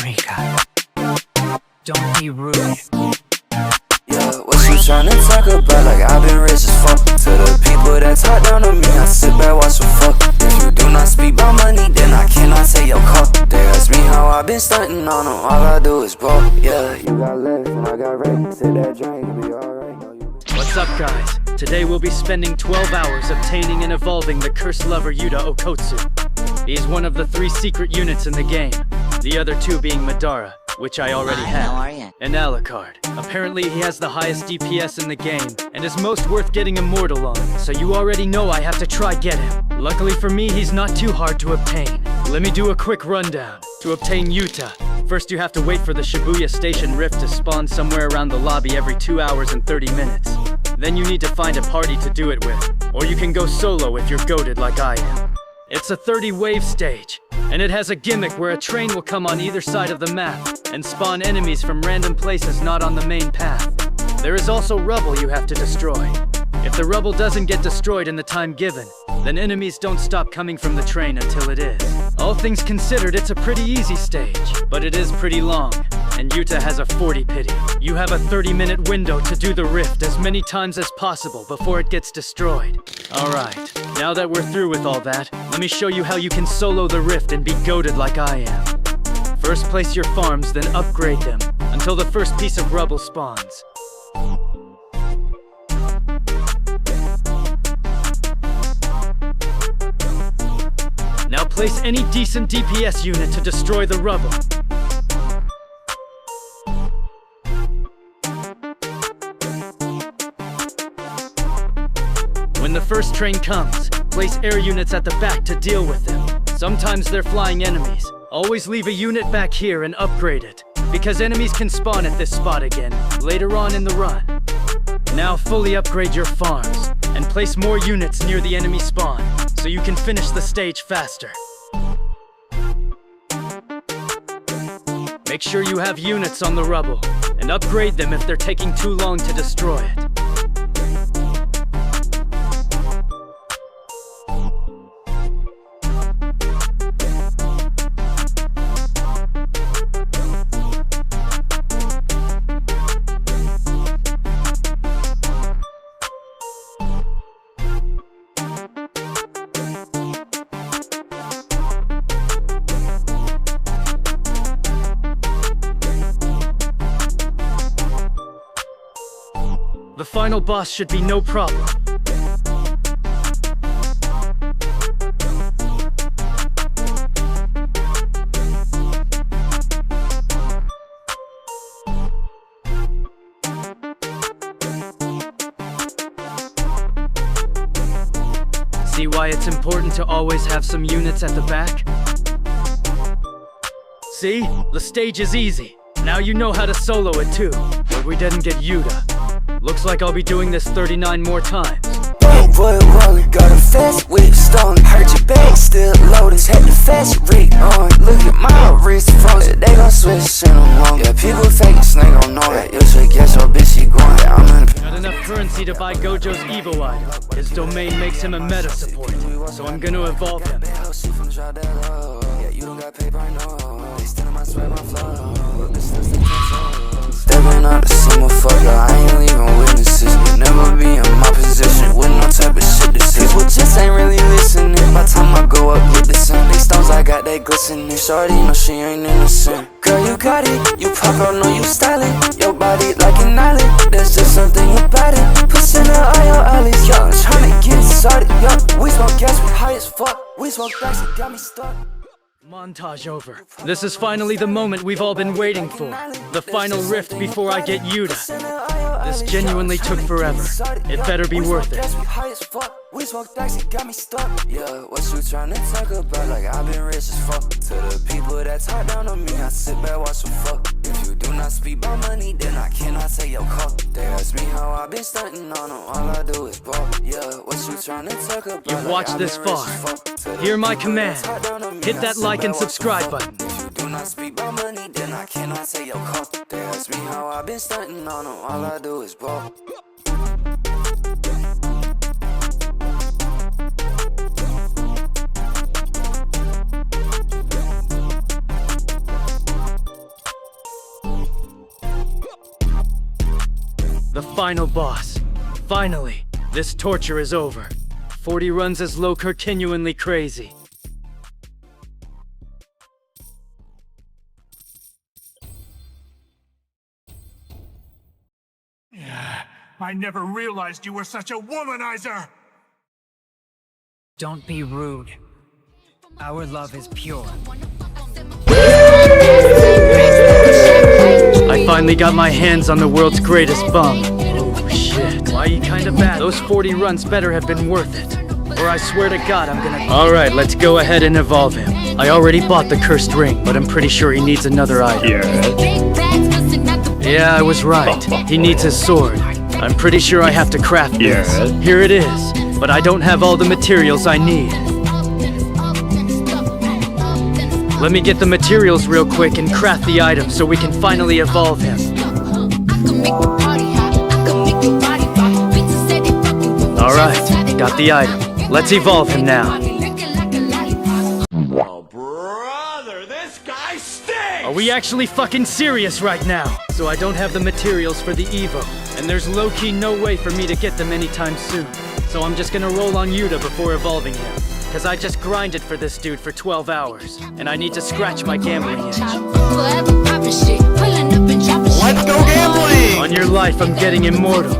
Rika, don't be rude. Yeah, what you tryna talk about? Like I've been rich as fuck. To the people that talk down on me, I sit back, watch them fuck. If you do not speak about money, then I cannot take your call. They ask me how I been stunting on them, all I do is ball. Yeah, you got left and I got right. Sit that drink, it'll be alright. What's up, guys? Today we'll be spending 12 hours obtaining and evolving the cursed lover Yuta Okkotsu. He is one of the 3 secret units in the game, the other 2 being Madara, which I already have, and Alucard. Apparently he has the highest DPS in the game, and is most worth getting immortal on, so you already know I have to try get him. Luckily for me, he's not too hard to obtain. Let me do a quick rundown. To obtain Yuta, first you have to wait for the Shibuya Station Rift to spawn somewhere around the lobby every 2 hours and 30 minutes. Then you need to find a party to do it with, or you can go solo if you're goated like I am. It's a 30-wave stage, and it has a gimmick where a train will come on either side of the map and spawn enemies from random places not on the main path. There is also rubble you have to destroy. If the rubble doesn't get destroyed in the time given, then enemies don't stop coming from the train until it is. All things considered, it's a pretty easy stage, but it is pretty long, and Yuta has a 40 pity. You have a 30-minute window to do the rift as many times as possible before it gets destroyed. Alright, now that we're through with all that, let me show you how you can solo the rift and be goated like I am. First place your farms, then upgrade them until the first piece of rubble spawns. Now place any decent DPS unit to destroy the rubble. When the first train comes, place air units at the back to deal with them. Sometimes they're flying enemies. Always leave a unit back here and upgrade it, because enemies can spawn at this spot again, later on in the run. Now fully upgrade your farms, and place more units near the enemy spawn, so you can finish the stage faster. Make sure you have units on the rubble, and upgrade them if they're taking too long to destroy it. The final boss should be no problem. See why it's important to always have some units at the back? See? The stage is easy. Now you know how to solo it too, but we didn't get Yuta. Looks like I'll be doing this 39 more times. Oh boy, rollin', got a fast whip stolen. Heard your bag still loaded, had the fast rig on. Look at my wrist frozen, they gon' switch in a moment. Yeah, people faking, snake gon' know that. You should guess your bitch, she going. I'm in Got enough currency to buy Gojo's Evo item. His domain makes him a meta support, so I'm gonna evolve him. Yeah, you don't got paper, I know. They still in my sweat, my flow. Stepping out the scene, motherfucker, I ain't leaving witnesses. You'll never be in my position with no type of shit to say. People just ain't really listening. By the time I go up, get the sun. These stones, I got that glistening. Shorty, no, she ain't innocent. Girl, you got it, you pop out, know you styling. Your body like an island, there's just something about it. Pushing out all your alleys, yo, I'm tryna get it started, yo. We smoke gas, we high as fuck. We smoke bags, it got me stuck. Montage over. This is finally the moment we've all been waiting for. The final rift before I get Yuta. This genuinely took forever. It better be worth it. We smoke bags, it got me stuck. Yeah, what you tryna talk about? Like I've been rich as fuck. To the people that talk down on me, I sit back, watch them fuck. If you do not speak about money, then I cannot take your call. They ask me how I been stunting on them, all I do is ball. Yeah, what you tryna talk about? You've watched this far. Hear my command. Hit that like and subscribe button. If you do not speak about money, then I cannot take your call. They ask me how I been stunting on them, all I do is ball. final boss. Finally, this torture is over. 40 runs as low continually crazy. I never realized you were such a womanizer! Don't be rude. Our love is pure. I finally got my hands on the world's greatest bum. Oh shit, why you kinda bad? Those 40 runs better have been worth it. Or I swear to God I'm gonna... Alright, let's go ahead and evolve him. I already bought the cursed ring, but I'm pretty sure he needs another item. Yeah, I was right. He needs his sword. I'm pretty sure I have to craft this. Here it is, but I don't have all the materials I need. Let me get the materials real quick and craft the item so we can finally evolve him. Alright, got the item. Let's evolve him now. Oh, brother, this guy stinks! Are we actually fucking serious right now? So I don't have the materials for the Evo, and there's low-key no way for me to get them anytime soon. So I'm just gonna roll on Yuta before evolving him. Cause I just grinded for this dude for 12 hours, and I need to scratch my gambling itch. Let's go gambling! On your life, I'm getting immortal.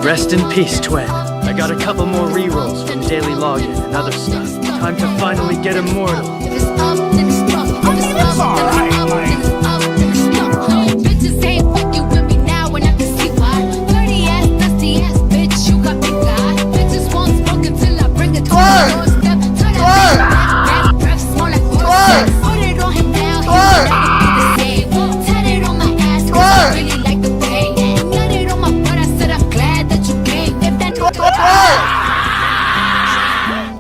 Rest in peace, twin. I got a couple more rerolls from daily login and other stuff. Time to finally get immortal. It's alright, Bitches ain't fucking with me now and I can see why. Dirty ass, dusty ass bitch, you got big eye. Bitches won't smoke until I bring it to the doorstep. Turn that back, breath smell like horse. Put it on him now, he ready to do the same. Tat it on my ass, cause I really like the pain. Nut it on my butt, I said I'm glad that you came. If that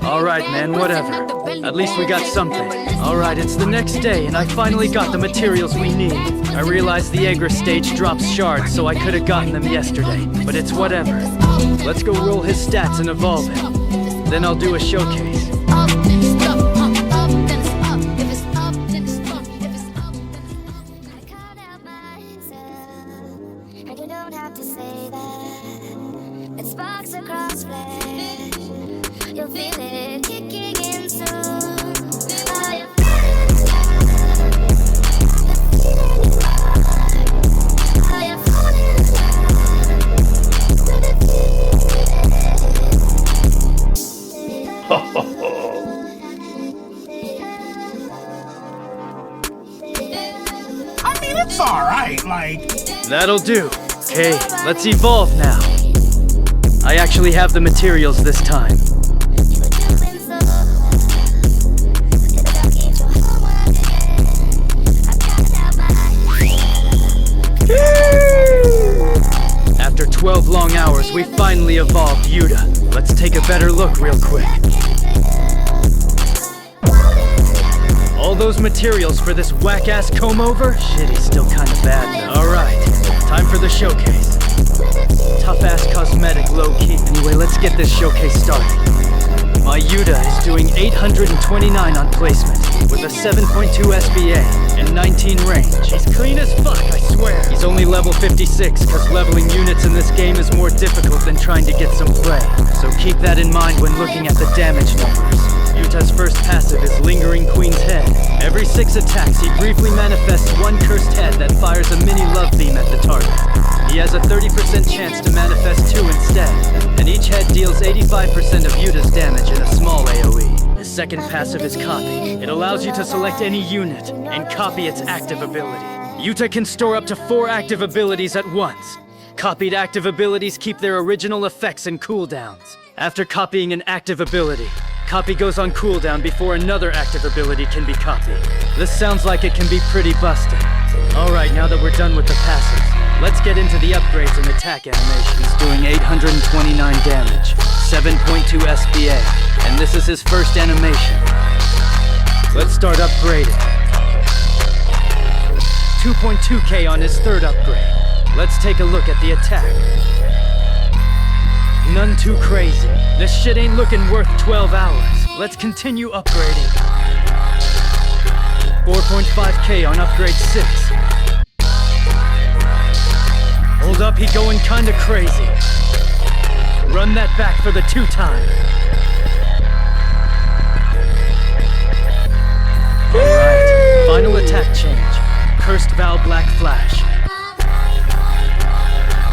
Alright, man, whatever. At least we got something. Alright, it's the next day, and I finally got the materials we need. I realized the Agra stage drops shards, so I could have gotten them yesterday. But it's whatever. Let's go roll his stats and evolve him. Then I'll do a showcase. Sparks across flesh, you'll feel it kicking in soon. Are you falling in love? Are you falling in I mean, it's alright, That'll do. Okay, let's evolve now. I actually have the materials this time. After 12 long hours, we finally evolved Yuta. Let's take a better look real quick. All those materials for this whack-ass comb-over? Shit, he's still kinda bad though. Alright, time for the showcase. Tough-ass cosmetic, low-key. Anyway, let's get this showcase started. My Yuta is doing 829 on placement, with a 7.2 SBA and 19 range. He's clean as fuck, I swear. He's only level 56, cause leveling units in this game is more difficult than trying to get some play. So keep that in mind when looking at the damage numbers. Yuta's first passive is Lingering Queen's Head. Every 6 attacks, he briefly manifests one cursed head that fires a mini love beam at the target. He has a 30% chance to manifest 2 instead, and each head deals 85% of Yuta's damage in a small AoE. His second passive is Copy. It allows you to select any unit and copy its active ability. Yuta can store up to 4 active abilities at once. Copied active abilities keep their original effects and cooldowns. After copying an active ability, copy goes on cooldown before another active ability can be copied. This sounds like it can be pretty busted. Alright, now that we're done with the passives, Let's get into the upgrades and attack animation. He's doing 829 damage, 7.2 SPA, and this is his first animation. Let's start upgrading. 2.2k on his third upgrade. Let's take a look at the attack. None too crazy. This shit ain't looking worth 12 hours. Let's continue upgrading. 4.5k on upgrade 6. Hold up, he going kinda crazy. Run that back for the 2-time. Alright, final attack change. Cursed Val Black Flash.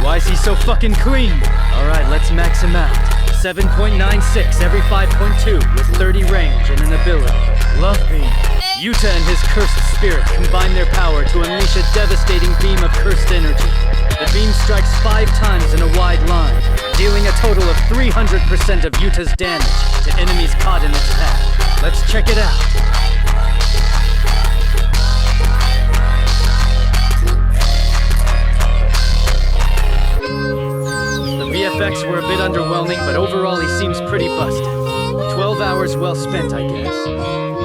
Why is he so fucking clean? Alright, let's max him out. 7.96 every 5.2 with 30 range and an ability. Love Beam. Yuta and his cursed spirit combine their power to unleash a devastating beam of cursed energy. The beam strikes 5 times in a wide line, dealing a total of 300% of Yuta's damage to enemies caught in its path. Let's check it out. The VFX were a bit underwhelming, but overall he seems pretty busted. 12 hours well spent, I guess.